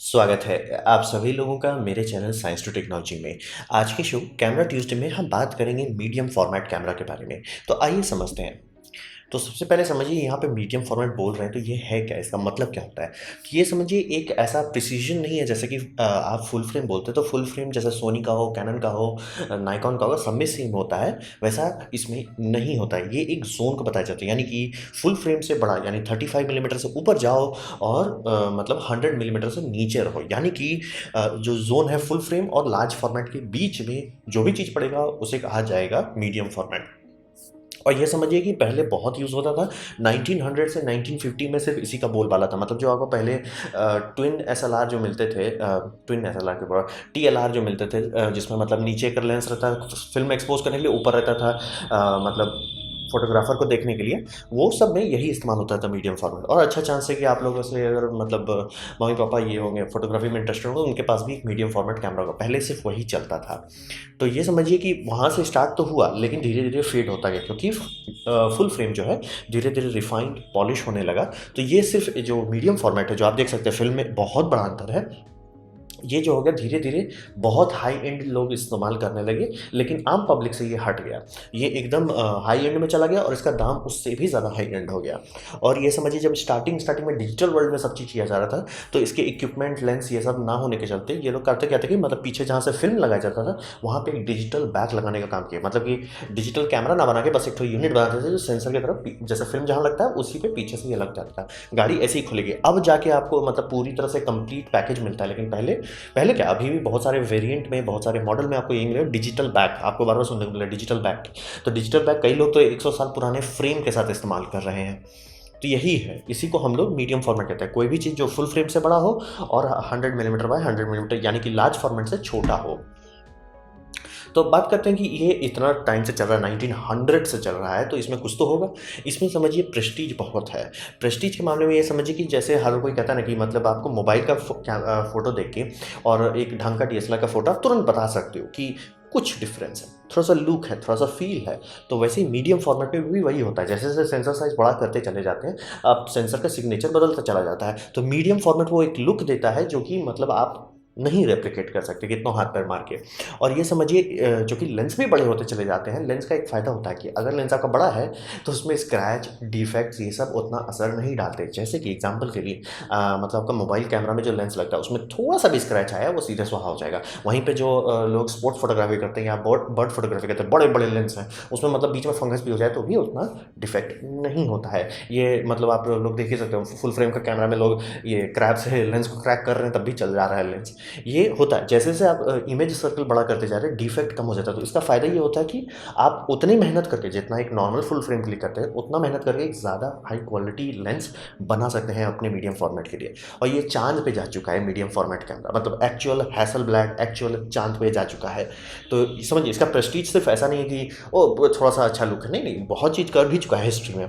स्वागत है आप सभी लोगों का मेरे चैनल साइंस टू टेक्नोलॉजी में। आज के शो कैमरा ट्यूसडे में हम बात करेंगे मीडियम फॉर्मेट कैमरा के बारे में। तो आइए समझते हैं। तो सबसे पहले समझिए यहाँ पे मीडियम फॉर्मेट बोल रहे हैं तो ये है क्या, इसका मतलब क्या होता है। कि ये समझिए एक ऐसा प्रिसीजन नहीं है जैसे कि आप फुल फ्रेम बोलते हैं तो फुल फ्रेम जैसे सोनी का हो, कैनन का हो, नाइकॉन का होगा, सब में सेम होता है। वैसा इसमें नहीं होता है, ये एक जोन को बताया जाता है। यानी कि फुल फ्रेम से बड़ा यानी 35 मिलीमीटर से ऊपर जाओ और मतलब 100 मिलीमीटर से नीचे रहो। यानी कि जो जोन है फुल फ्रेम और लार्ज फॉर्मेट के बीच में जो भी चीज़ पड़ेगा उसे कहा जाएगा मीडियम फॉर्मेट। और ये समझिए कि पहले बहुत यूज़ होता था। 1900 से 1950 में सिर्फ इसी का बोलबाला था। मतलब जो आपको पहले ट्विन एसएलआर जो मिलते थे, ट्विन एसएलआर के बाद टीएलआर जो मिलते थे, जिसमें मतलब नीचे का लेंस रहता था फिल्म एक्सपोज करने के लिए, ऊपर रहता था मतलब फोटोग्राफर को देखने के लिए। वो सब में यही इस्तेमाल होता था मीडियम फॉर्मेट। और अच्छा चांस है कि आप लोगों से अगर मतलब मम्मी पापा ये होंगे फोटोग्राफी में इंटरेस्टेड होंगे, उनके पास भी एक मीडियम फॉर्मेट कैमरा होगा। पहले सिर्फ वही चलता था। तो ये समझिए कि वहाँ से स्टार्ट तो हुआ लेकिन धीरे धीरे फेड होता गया, क्योंकि फुल फ्रेम जो है धीरे धीरे रिफाइंड पॉलिश होने लगा। तो ये सिर्फ जो मीडियम फॉर्मेट है जो आप देख सकते हैं फिल्म में, बहुत बड़ा अंतर है। ये जो हो गया धीरे धीरे बहुत हाई एंड लोग इस्तेमाल करने लगे, लेकिन आम पब्लिक से ये हट गया। ये एकदम हाई एंड में चला गया और इसका दाम उससे भी ज़्यादा हाई एंड हो गया। और ये समझिए जब स्टार्टिंग स्टार्टिंग में डिजिटल वर्ल्ड में सब चीज़ किया जा रहा था, तो इसके इक्विपमेंट लेंस ये सब ना होने के चलते ये लोग करते क्या थे कि मतलब पीछे जहाँ से फिल्म लगाया जाता था वहाँ पे एक डिजिटल बैक लगाने का काम किया। मतलब कि डिजिटल कैमरा ना बना के बस एक यूनिट बनाते थे जो सेंसर की तरफ जैसे फिल्म जहाँ लगता है उसी पे पीछे से ये लग जाता था। गाड़ी ऐसे ही खुलेगी। अब जाके आपको मतलब पूरी तरह से कंप्लीट पैकेज मिलता है। लेकिन पहले पहले क्या, अभी भी बहुत सारे वेरिएंट में बहुत सारे मॉडल में आपको ये मिलेगा डिजिटल बैक। आपको बार बार सुनने को मिला डिजिटल बैक। तो डिजिटल बैक कई लोग तो 100 साल पुराने फ्रेम के साथ इस्तेमाल कर रहे हैं। तो यही है, इसी को हम लोग मीडियम फॉर्मेट कहते हैं। कोई भी चीज़ जो फुल फ्रेम से बड़ा हो और 100 मिलीमीटर बाय 100 मिलीमीटर यानी कि लार्ज फॉर्मेट से छोटा हो। तो बात करते हैं कि ये इतना टाइम से चल रहा है, 1900 से चल रहा है, तो इसमें कुछ तो होगा। इसमें समझिए प्रेस्टीज बहुत है। प्रेस्टीज के मामले में ये समझिए कि जैसे हर कोई कहता है ना कि मतलब आपको मोबाइल का फ़ोटो देख के और एक ढंग का डीएसएलआर का फ़ोटो आप तुरंत बता सकते हो कि कुछ डिफरेंस है, थोड़ा सा लुक है, थोड़ा सा फील है। तो वैसे ही मीडियम फॉर्मेट में भी वही होता है। जैसे जैसे सेंसर साइज बड़ा करते चले जाते हैं, आप सेंसर का सिग्नेचर बदलता चला जाता है। तो मीडियम फॉर्मेट वो एक लुक देता है जो कि मतलब आप नहीं रेप्लिकेट कर सकते कितना हाथ पैर मार के। और ये समझिए जो कि लेंस भी बड़े होते चले जाते हैं, लेंस का एक फ़ायदा होता है कि अगर लेंस आपका बड़ा है तो उसमें स्क्रैच डिफेक्ट्स ये सब उतना असर नहीं डालते। जैसे कि एग्जांपल के लिए मतलब आपका मोबाइल कैमरा में जो लेंस लगता है उसमें थोड़ा सा भी स्क्रैच आया वो सीधे सुहा हो जाएगा। वहीं पे जो लोग स्पोर्ट्स फोटोग्राफी करते हैं या बर्ड बर्ड फोटोग्राफी करते हैं, बड़े बड़े लेंस हैं, उसमें मतलब बीच में फंगस भी हो जाए तो भी उतना डिफेक्ट नहीं होता है। ये मतलब आप लोग देख ही सकते हो फुल फ्रेम का कैमरा में लोग ये क्रैप से लेंस को क्रैक कर रहे हैं तब भी चल जा रहा है लेंस। ये होता है जैसे जैसे आप इमेज सर्कल बड़ा करते जा रहे हैं डिफेक्ट कम हो जाता है। तो इसका फ़ायदा ये होता है कि आप उतनी मेहनत करके जितना एक नॉर्मल फुल फ्रेम के लिए करते हैं उतना मेहनत करके एक ज़्यादा हाई क्वालिटी लेंस बना सकते हैं अपने मीडियम फॉर्मेट के लिए। और ये चांद पे जा चुका है मीडियम फॉर्मेट कैमरा, मतलब एक्चुअल हैसलब्लैड एक्चुअल चांद पे जा चुका है। तो समझिए इसका प्रेस्टीज सिर्फ ऐसा नहीं है कि ओ थोड़ा सा अच्छा लुक है, नहीं नहीं, बहुत चीज़ कर भी चुका है हिस्ट्री में।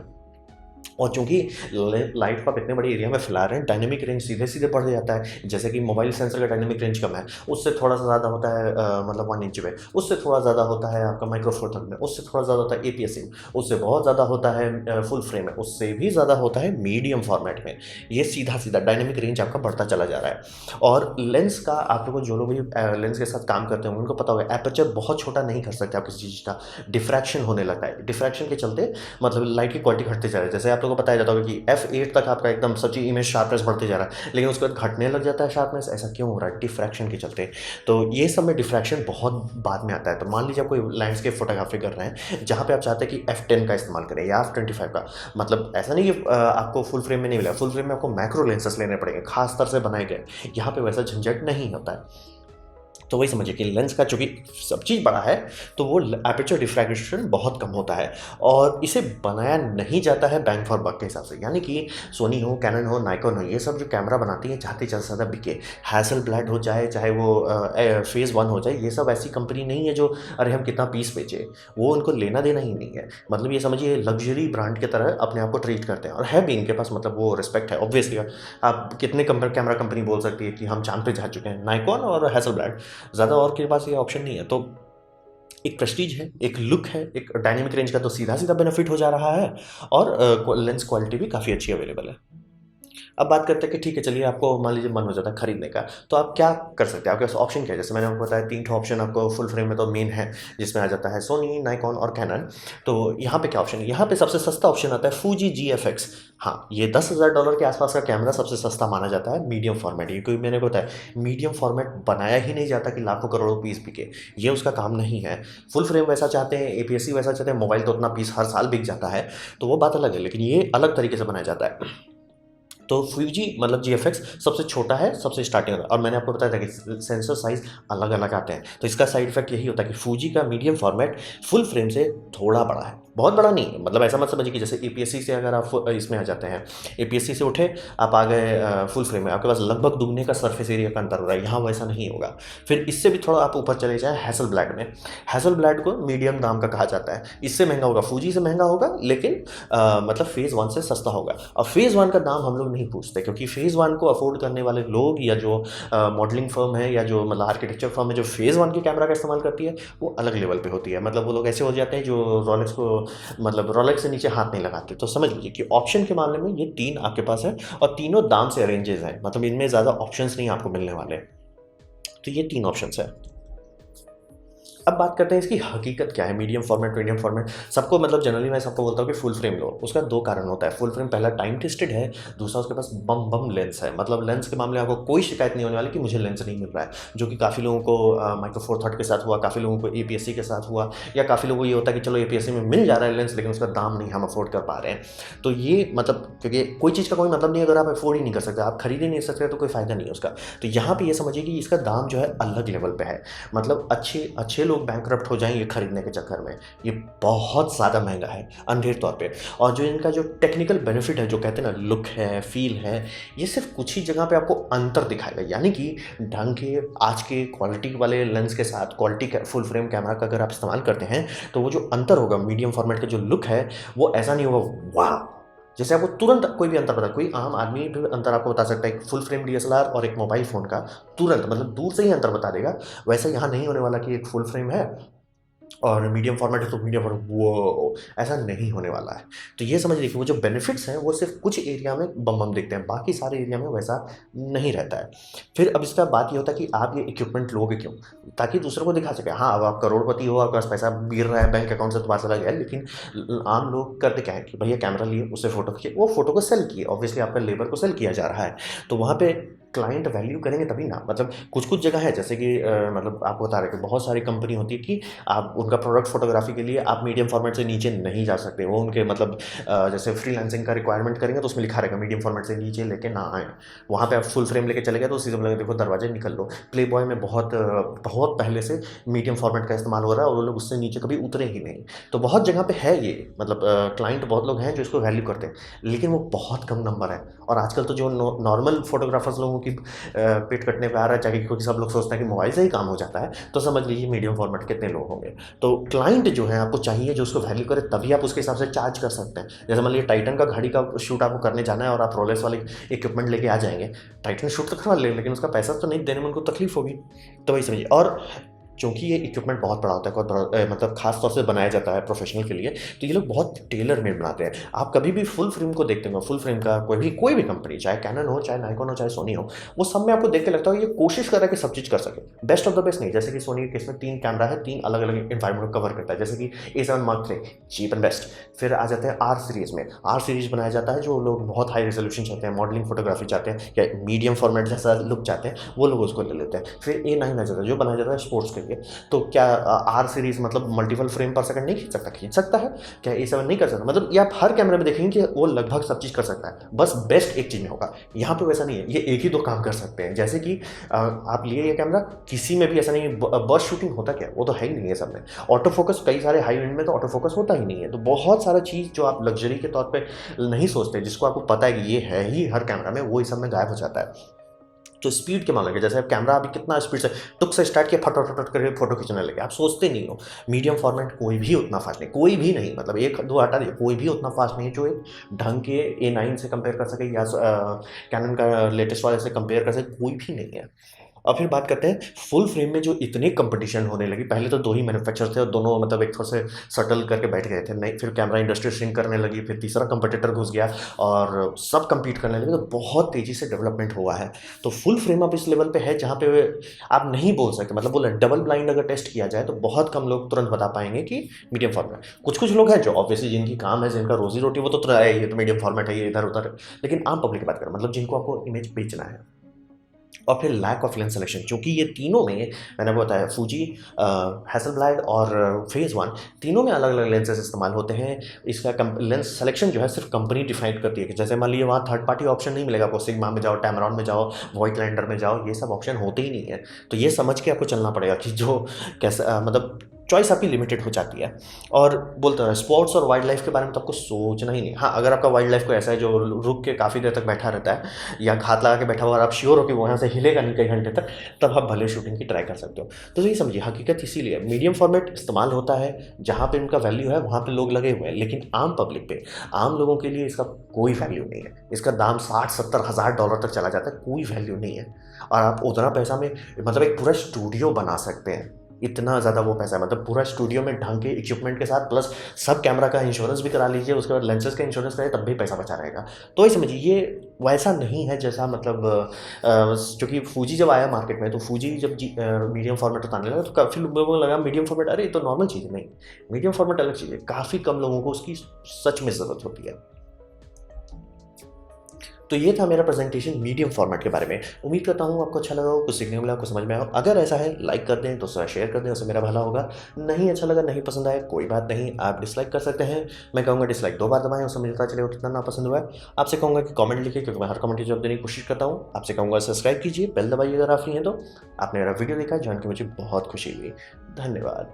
और चूंकि लाइट को आप इतने बड़े एरिया में फैला रहे हैं, डायनेमिक रेंज सीधे सीधे बढ़ जाता है। जैसे कि मोबाइल सेंसर का डायनेमिक रेंज कम है, उससे थोड़ा सा ज़्यादा होता है मतलब 1 इंच में, उससे थोड़ा ज़्यादा होता है आपका माइक्रो फोर थर्ड में, उससे थोड़ा ज़्यादा होता है एपीएस में, उससे बहुत ज़्यादा होता है फुल फ्रेम में, उससे भी ज़्यादा होता है मीडियम फॉर्मेट में। ये सीधा सीधा डायनेमिक रेंज आपका बढ़ता चला जा रहा है। और लेंस का आप लोगों जो लोग भी लेंस के साथ काम करते हैं उनको पता होगा एपर्चर बहुत छोटा नहीं कर सकते आप किसी चीज़ का। डिफ्रैक्शन होने लगता है, डिफ्रैक्शन के चलते मतलब लाइट की क्वालिटी घटते जा रही है। जैसे आप लोगों को बताया जाता होगा कि F8 तक आपका एकदम सच्ची इमेज शार्पनेस बढ़ते जा रहा है, लेकिन उसके बाद घटने लग जाता है शार्पनेस। ऐसा क्यों हो रहा है? डिफ्रैक्शन के चलते। तो ये सब में डिफ्रैक्शन बहुत बाद में आता है। तो मान लीजिए आप कोई लैंडस्केप फोटोग्राफी कर रहे हैं जहाँ पे आप चाहते हैं कि F10 का इस्तेमाल करें या F25 का। मतलब ऐसा नहीं कि आपको फुल फ्रेम में नहीं मिला, फुल फ्रेम में आपको मैक्रो लेंसेस लेने पड़ेंगे खास तरह से बनाए गए। यहाँ पे वैसा झंझट नहीं होता है। तो वही समझिए कि लेंस का चूंकि सब चीज़ बड़ा है तो वो एपर्चर डिफ्रैक्शन बहुत कम होता है। और इसे बनाया नहीं जाता है बैंग फॉर बक के हिसाब से। यानी कि सोनी हो, कैनन हो, नाइकॉन हो, ये सब जो कैमरा बनाती है चाहते ज़्यादा से ज़्यादा बिके। हैसलब्लैड हो जाए चाहे वो फेज़ 1 हो जाए, ये सब ऐसी कंपनी नहीं है जो अरे हम कितना पीस बेचे, वो उनको लेना देना ही नहीं है। मतलब ये समझिए लग्जरी ब्रांड की तरह अपने आप को ट्रीट करते हैं और है भी इनके पास मतलब वो रिस्पेक्ट है ऑब्वियसली। आप कितने कैमरा कंपनी बोल सकती है कि हम चांद पे जा चुके हैं? नाइकॉन और हैसलब्लैड, ज़्यादा और के पास ये ऑप्शन नहीं है। तो एक प्रेस्टीज है, एक लुक है, एक डायनेमिक रेंज का तो सीधा सीधा बेनिफिट हो जा रहा है। और लेंस क्वालिटी भी काफ़ी अच्छी अवेलेबल है। अब बात करते हैं कि ठीक है, चलिए आपको मान लीजिए मन हो जाता है खरीदने का, तो आप क्या कर सकते हैं? आपके पास ऑप्शन क्या है? जैसे मैंने आपको बताया 3 ठो ऑप्शन आपको फुल फ्रेम में तो मेन है, जिसमें आ जाता है सोनी, नाइकॉन और कैनन। तो यहाँ पे क्या ऑप्शन है? यहाँ पे सबसे सस्ता ऑप्शन आता है फूजी GFX। हाँ, ये $10,000 के आसपास का कैमरा सबसे सस्ता माना जाता है मीडियम फॉर्मेट। ये क्योंकि मैंने बताया मीडियम फॉर्मेट बनाया ही नहीं जाता कि लाखों करोड़ों पीस बिके, ये उसका काम नहीं है। फुल फ्रेम वैसा चाहते हैं, APS-C वैसा चाहते हैं, मोबाइल तो उतना पीस हर साल बिक जाता है, तो वो बात अलग है, लेकिन ये अलग तरीके से बनाया जाता है। तो फ्यूजी मतलब GFX सबसे छोटा है, सबसे स्टार्टिंग, और मैंने आपको बताया था कि सेंसर साइज अलग अलग आते हैं, तो इसका साइड इफेक्ट यही होता है कि फूजी का मीडियम फॉर्मेट फुल फ्रेम से थोड़ा बड़ा है, बहुत बड़ा नहीं है। मतलब ऐसा मत समझिए कि जैसे APS-C से अगर आप इसमें आ जाते हैं, APS-C से उठे आप आ गए फुल फ्रेम में, आपके पास लगभग दुगने का सरफेस एरिया का अंतर हो रहा है, यहाँ वैसा नहीं होगा। फिर इससे भी थोड़ा आप ऊपर चले जाए हैसलब्लैड में, हैसलब्लैड को मीडियम दाम का कहा जाता है, इससे महंगा होगा, फूजी से महंगा होगा, लेकिन मतलब फेज़ 1 से सस्ता होगा। और फेज़ 1 का दाम हम लोग नहीं पूछते, क्योंकि फेज़ 1 को अफोर्ड करने वाले लोग या जो मॉडलिंग फर्म है या जो मतलब आर्किटेक्चर फर्म है जो फेज़ 1 के कैमरा का इस्तेमाल करती है, वो अलग लेवल पे होती है। मतलब वो लोग ऐसे हो जाते हैं जो रॉलेक्स को मतलब रॉलेक्स से नीचे हाथ नहीं लगाते। तो समझ लीजिए कि ऑप्शन के मामले में ये 3 आपके पास है, और तीनों दाम से अरेंजेस हैं, मतलब इनमें ज़्यादा ऑप्शंस नहीं आपको मिलने वाले। तो ये 3 ऑप्शंस है। अब बात करते हैं इसकी हकीकत क्या है, मीडियम फॉर्मेट, मीडियम फॉर्मेट। सबको मतलब जनरली मैं सबको बोलता हूँ कि फुल फ्रेम लो। उसका 2 कारण होता है। फुल फ्रेम पहला टाइम टेस्टेड है, दूसरा उसके पास बम बम लेंस है। मतलब लेंस के मामले में आपको कोई शिकायत नहीं होने वाली कि मुझे लेंस नहीं मिल रहा है, जो कि काफ़ी लोगों को माइक्रो फोर थर्ड के साथ हुआ, काफ़ी लोगों को APS-C के साथ हुआ, या काफ़ी लोगों को ये होता है कि चलो APS-C में मिल जा रहा है लेंस, लेकिन उसका दाम नहीं हम अफोर्ड कर पा रहे हैं। तो ये मतलब क्योंकि कोई चीज़ का कोई मतलब नहीं, अगर आप अफोर्ड ही नहीं कर सकते, आप खरीद ही नहीं सकते, तो कोई फ़ायदा नहीं है उसका। तो यहाँ पे ये समझिए कि इसका दाम जो है अलग लेवल पे है। मतलब अच्छे अच्छे लोग बैंकरप्ट हो जाएंगे खरीदने के चक्कर में। ये बहुत ज़्यादा महंगा है अंधेर तौर पे। और जो इनका जो टेक्निकल बेनिफिट है, जो कहते हैं ना लुक है, फील है, ये सिर्फ कुछ ही जगह पे आपको अंतर दिखाएगा। यानी कि ढंग के आज के क्वालिटी वाले लेंस के साथ क्वालिटी फुल फ्रेम कैमरा का अगर आप इस्तेमाल करते हैं, तो वो जो अंतर होगा मीडियम फॉर्मेट का जो लुक है, वो ऐसा नहीं होगा वाह, जैसे आपको तुरंत कोई भी अंतर बता, कोई आम आदमी भी अंतर आपको बता सकता है एक फुल फ्रेम DSLR और एक मोबाइल फ़ोन का, तुरंत मतलब दूर से ही अंतर बता देगा। वैसे यहाँ नहीं होने वाला कि एक फुल फ्रेम है और मीडियम फॉर्मेट है तो मीडियम फॉर्मेट वो ऐसा नहीं होने वाला है। तो ये समझ लीजिए कि वो जो बेनिफिट्स हैं वो सिर्फ कुछ एरिया में बम बम दिखते हैं, बाकी सारे एरिया में वैसा नहीं रहता है। फिर अब इसका बात ये होता है कि आप ये इक्विपमेंट लोगे क्यों? ताकि दूसरों को दिखा सके। हाँ, अब आप करोड़पति हो, आपके पास पैसा गिर रहा है बैंक अकाउंट से तो बात अलग है, लेकिन आम लोग करते क्या है कि भैया कैमरा लिए, उससे फोटो खींचे, वो फोटो को सेल किए, ऑब्वियसली आपका लेबर को सेल किया जा रहा है, तो वहाँ पे क्लाइंट वैल्यू करेंगे तभी ना। मतलब कुछ कुछ जगह है जैसे कि मतलब आपको बता रहे कि बहुत सारी कंपनी होती है कि आप उनका प्रोडक्ट फोटोग्राफी के लिए आप मीडियम फॉर्मेट से नीचे नहीं जा सकते। वो उनके मतलब जैसे फ्रीलांसिंग का रिक्वायरमेंट करेंगे तो उसमें लिखा रहेगा मीडियम फॉर्मेट से नीचे लेके ना आए। वहाँ पे आप फुल फ्रेम लेके चले गए तो सीधे बोलेंगे देखो दरवाजे निकल लो। प्ले बॉय में बहुत पहले से मीडियम फॉर्मेट का इस्तेमाल हो रहा है और वो लोग उससे नीचे कभी उतरे ही नहीं। तो बहुत जगह पे है ये, मतलब क्लाइंट बहुत लोग हैं जो इसको वैल्यू करते हैं, लेकिन वो बहुत कम नंबर है। और आजकल तो जो नॉर्मल फोटोग्राफर्स लोगों की पेट कटने पे आ रहा है, चाहे क्योंकि सब लोग सोचते हैं कि मोबाइल से ही काम हो जाता है, तो समझ लीजिए मीडियम फॉर्मेट कितने लोग होंगे। तो क्लाइंट जो है आपको चाहिए जो उसको वैल्यू करे, तभी आप उसके हिसाब से चार्ज कर सकते हैं। जैसे मान लीजिए टाइटन का घड़ी का शूट आपको करने जाना है और आप रोलेक्स वाले इक्विपमेंट लेके आ जाएंगे, टाइटन शूट तो करवा ले, लेकिन उसका पैसा तो नहीं देने में उनको तकलीफ होगी। तो वही समझिए। और चूँकि ये इक्विपमेंट बहुत बड़ा होता है, बहुत बड़ा मतलब खास तौर से बनाया जाता है प्रोफेशनल के लिए, तो ये लोग बहुत टेलर मेड बनाते हैं। आप कभी भी फुल फ्रेम को देखते हो, फुल फ्रेम का कोई भी कंपनी, चाहे कैनन हो, चाहे नाइकॉन हो, चाहे सोनी हो, वो सब में आपको देख के लगता है ये कोशिश कर रहा है कि सब चीज़ कर सके, बेस्ट ऑफ द बेस्ट नहीं। जैसे कि सोनी के इसमें 3 कैमरा है, 3 अलग अलग इन्वायरमेंट को कवर करता है। जैसे कि A7 Mark III cheap and best. फिर आ जाते हैं R सीरीज़ में, R सीरीज़ बनाया जाता है जो लोग बहुत हाई रेजोल्यूशन चाहते हैं, मॉडलिंग फोटोग्राफी चाहते हैं, या मीडियम फॉर्मेट जैसा लुक चाहते हैं, वो लोग उसको ले लेते हैं। फिर A9 आ जाता है जो बनाया जाता है स्पोर्ट्स के लिए। तो क्या R सीरीज़ मतलब मल्टीपल फ्रेम पर सेकंड नहीं खींच सकता? खींच सकता है। क्या A7 नहीं कर सकता? मतलब ये आप हर कैमरे में देखेंगे कि वो लगभग सब चीज़ कर सकता है, बस बेस्ट एक चीज़ में होगा। यहाँ पे वैसा नहीं है, ये एक ही 2 काम कर सकते हैं। जैसे कि आप लिए ये कैमरा, किसी में भी ऐसा नहीं है बर्स्ट शूटिंग होता क्या, वो तो है ही नहीं है सब में। ऑटो फोकस कई सारे हाई एंड में तो ऑटो फोकस होता ही नहीं है। तो बहुत सारा चीज़ जो आप लग्जरी के तौर पे नहीं सोचते, जिसको आपको पता है कि ये है ही हर कैमरा में, वो इस सब में गायब हो जाता है। तो स्पीड के मामले में जैसे आप कैमरा अभी कितना स्पीड से टुक से स्टार्ट किया, फट फट फट करके फोटो खींचने लगे, आप सोचते नहीं हो। मीडियम फॉर्मेट कोई भी उतना फास्ट नहीं, कोई भी नहीं, मतलब 1-2 हटा दिए, कोई भी उतना फास्ट नहीं है जो एक ढंग के A9 से कंपेयर कर सके या कैनन का लेटेस्ट वाले से कंपेयर कर सके, कोई भी नहीं है। और फिर बात करते हैं फुल फ्रेम में जो इतनी कंपटीशन होने लगी। पहले तो 2 ही मैन्युफैक्चरर थे और दोनों मतलब एक थोड़े से सटल करके बैठ गए थे। नहीं, फिर कैमरा इंडस्ट्री श्रिंक करने लगी, फिर तीसरा कंपटीटर घुस गया और सब कम्पीट करने लगे, तो बहुत तेज़ी से डेवलपमेंट हुआ है। तो फुल फ्रेम अब इस लेवल पे है जहाँ पे आप नहीं बोल सकते, मतलब बोले डबल ब्लाइंड अगर टेस्ट किया जाए तो बहुत कम लोग तुरंत बता पाएंगे कि मीडियम फॉर्मेट। कुछ लोग हैं जो ऑब्वियसली जिनकी काम है, जिनका रोजी रोटी, वो तो तुरंत है ये तो मीडियम फॉर्मेट है, ये इधर उधर। लेकिन आम पब्लिक की बात करें, मतलब जिनको आपको इमेज बेचना है। और फिर लैक ऑफ लेंस सिलेक्शन, क्योंकि ये तीनों में मैंने आपको बताया, फूजी, हैसलब्लैड और फेज़ वन, तीनों में अलग अलग लेंसेज इस्तेमाल होते हैं। इसका लेंस सिलेक्शन जो है सिर्फ कंपनी डिफाइड करती है कि जैसे मान लीजिए वहाँ थर्ड पार्टी ऑप्शन नहीं मिलेगा आपको, सिग्मा में जाओ, टैमरॉन में जाओ, वॉइटलैंडर में जाओ, ये सब ऑप्शन होते ही नहीं है। तो ये समझ के आपको चलना पड़ेगा कि जो कैसा मतलब चॉइस आपकी लिमिटेड हो जाती है। और बोलते हैं स्पोर्ट्स और वाइल्ड लाइफ के बारे में तो आपको सोचना ही नहीं। हाँ, अगर आपका वाइल्ड लाइफ को ऐसा है जो रुक के काफ़ी देर तक बैठा रहता है या घात लगा के बैठा हुआ और आप श्योर हो कि वो यहाँ से हिलेगा नहीं कई घंटे तक, तब आप भले शूटिंग की ट्राई कर सकते हो। तो ये समझिए, हकीकत इसीलिए मीडियम फॉर्मेट इस्तेमाल होता है जहाँ पे उनका वैल्यू है, वहाँ पे लोग लगे हुए हैं। लेकिन आम पब्लिक पे, आम लोगों के लिए इसका कोई वैल्यू नहीं है। इसका दाम 60-70 हज़ार डॉलर तक चला जाता है, कोई वैल्यू नहीं है। और आप उतना पैसा में मतलब एक पूरा स्टूडियो बना सकते हैं, इतना ज़्यादा वो पैसा है। मतलब पूरा स्टूडियो में ढंग के इक्विपमेंट के साथ, प्लस सब कैमरा का इंश्योरेंस भी करा लीजिए, उसके बाद लेंसेज का इंश्योरेंस कराइए, तब भी पैसा बचा रहेगा। तो ये समझिए, ये वैसा नहीं है जैसा मतलब क्योंकि फूजी जब आया मार्केट में, तो फूजी जब मीडियम फॉर्मेट उतारने लगा तो काफ़ी लोगों को लगा मीडियम फॉर्मेट, अरे ये तो नॉर्मल चीज़ है। नहीं, मीडियम फॉर्मेट अलग चीज़ है, काफ़ी कम लोगों को उसकी सच में ज़रूरत होती है। तो ये था मेरा प्रेजेंटेशन मीडियम फॉर्मेट के बारे में। उम्मीद करता हूँ आपको अच्छा लगा हो, कुछ सीखने को मिला, कुछ समझ में आया। अगर ऐसा है, लाइक कर दें, तो शेयर कर दें, उससे मेरा भला होगा। नहीं अच्छा लगा, नहीं पसंद आया, कोई बात नहीं, आप डिसलाइक कर सकते हैं। मैं कहूँगा डिसलाइक 2 बार दबाएं, उससे मुझे पता चलेगा कितना ना पसंद हुआ है। आपसे कहूँगा कि कमेंट लिखिए, क्योंकि मैं हर कमेंट की जवाब देने की कोशिश करता हूँ। आपसे कहूँगा सब्सक्राइब कीजिए, बेल दबाइए अगर आप नहीं हैं तो। आपने मेरा वीडियो देखा, जान के मुझे बहुत खुशी हुई। धन्यवाद।